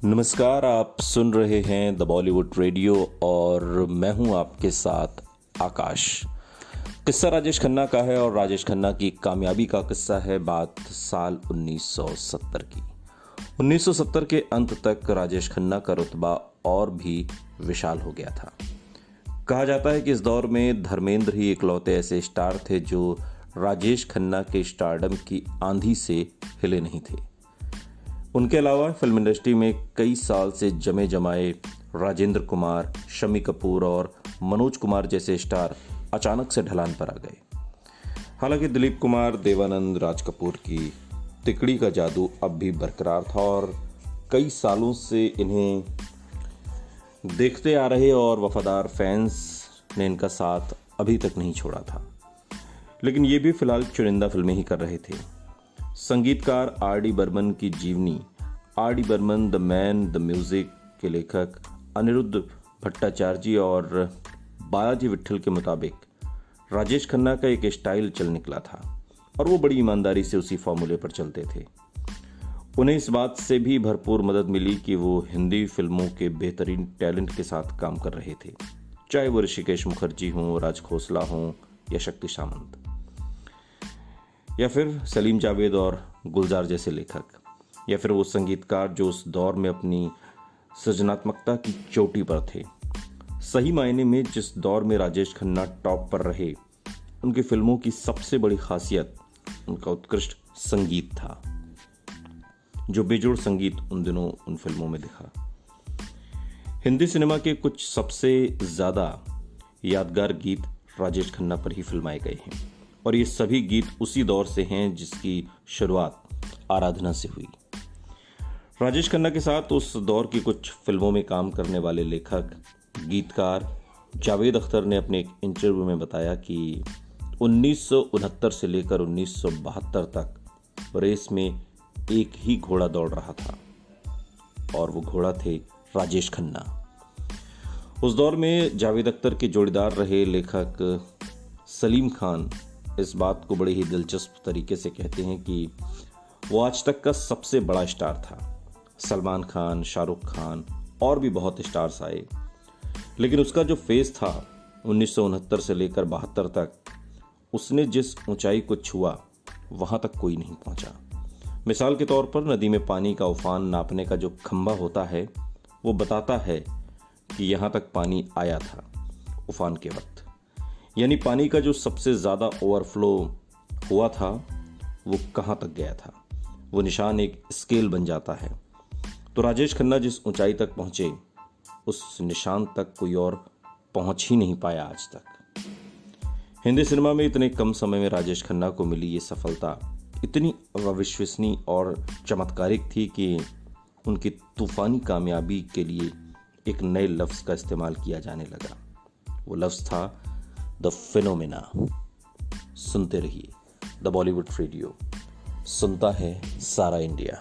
नमस्कार, आप सुन रहे हैं द बॉलीवुड रेडियो और मैं हूं आपके साथ आकाश। किस्सा राजेश खन्ना का है और राजेश खन्ना की कामयाबी का किस्सा है। बात साल 1970 की। 1970 के अंत तक राजेश खन्ना का रुतबा और भी विशाल हो गया था। कहा जाता है कि इस दौर में धर्मेंद्र ही इकलौते ऐसे स्टार थे जो राजेश खन्ना के स्टारडम की आंधी से हिले नहीं थे। उनके अलावा फिल्म इंडस्ट्री में कई साल से जमे जमाए राजेंद्र कुमार, शम्मी कपूर और मनोज कुमार जैसे स्टार अचानक से ढलान पर आ गए। हालांकि दिलीप कुमार, देवानंद, राज कपूर की तिकड़ी का जादू अब भी बरकरार था और कई सालों से इन्हें देखते आ रहे और वफादार फैंस ने इनका साथ अभी तक नहीं छोड़ा था। लेकिन ये भी फिलहाल चुनिंदा फिल्में ही कर रहे थे। संगीतकार आर.डी. बर्मन की जीवनी, R D. Burman the man the music के लेखक अनिरुद्ध भट्टाचार्य जी और बालाजी विट्ठल के मुताबिक राजेश खन्ना का एक स्टाइल चल निकला था और वो बड़ी ईमानदारी से उसी फॉर्मूले पर चलते थे। उन्हें इस बात से भी भरपूर मदद मिली कि वो हिंदी फिल्मों के बेहतरीन टैलेंट के साथ काम कर रहे थे, चाहे वो ऋषिकेश मुखर्जी हों, राज खोसला हों या शक्ति सामंत, या फिर सलीम जावेद और गुलजार जैसे लेखक, या फिर वो संगीतकार जो उस दौर में अपनी सृजनात्मकता की चोटी पर थे। सही मायने में जिस दौर में राजेश खन्ना टॉप पर रहे, उनकी फिल्मों की सबसे बड़ी खासियत उनका उत्कृष्ट संगीत था, जो बेजोड़ संगीत उन दिनों उन फिल्मों में दिखा। हिंदी सिनेमा के कुछ सबसे ज्यादा यादगार गीत राजेश खन्ना पर ही फिल्माए गए हैं और ये सभी गीत उसी दौर से हैं जिसकी शुरुआत आराधना से हुई। राजेश खन्ना के साथ उस दौर की कुछ फिल्मों में काम करने वाले लेखक, गीतकार जावेद अख्तर ने अपने एक इंटरव्यू में बताया कि 1969 से लेकर 1972 तक रेस में एक ही घोड़ा दौड़ रहा था और वो घोड़ा थे राजेश खन्ना। उस दौर में जावेद अख्तर के जोड़ीदार रहे लेखक सलीम खान इस बात को बड़े ही दिलचस्प तरीके से कहते हैं कि वो आज तक का सबसे बड़ा स्टार था। सलमान खान, शाहरुख खान और भी बहुत स्टार्स आए, लेकिन उसका जो फेज था 1969 से लेकर 72 तक, उसने जिस ऊंचाई को छुआ वहां तक कोई नहीं पहुंचा। मिसाल के तौर पर नदी में पानी का उफान नापने का जो खंभा होता है, वो बताता है कि यहां तक पानी आया था उफान के वक्त, यानी पानी का जो सबसे ज़्यादा ओवरफ्लो हुआ था वो कहाँ तक गया था। वो निशान एक स्केल बन जाता है। तो राजेश खन्ना जिस ऊंचाई तक पहुँचे, उस निशान तक कोई और पहुँच ही नहीं पाया आज तक। हिंदी सिनेमा में इतने कम समय में राजेश खन्ना को मिली ये सफलता इतनी अविश्वसनीय और चमत्कारिक थी कि उनकी तूफानी कामयाबी के लिए एक नए लफ्ज़ का इस्तेमाल किया जाने लगा। वो लफ्ज़ था द फिनोमेना। सुनते रहिए द बॉलीवुड रेडियो, सुनता है सारा इंडिया।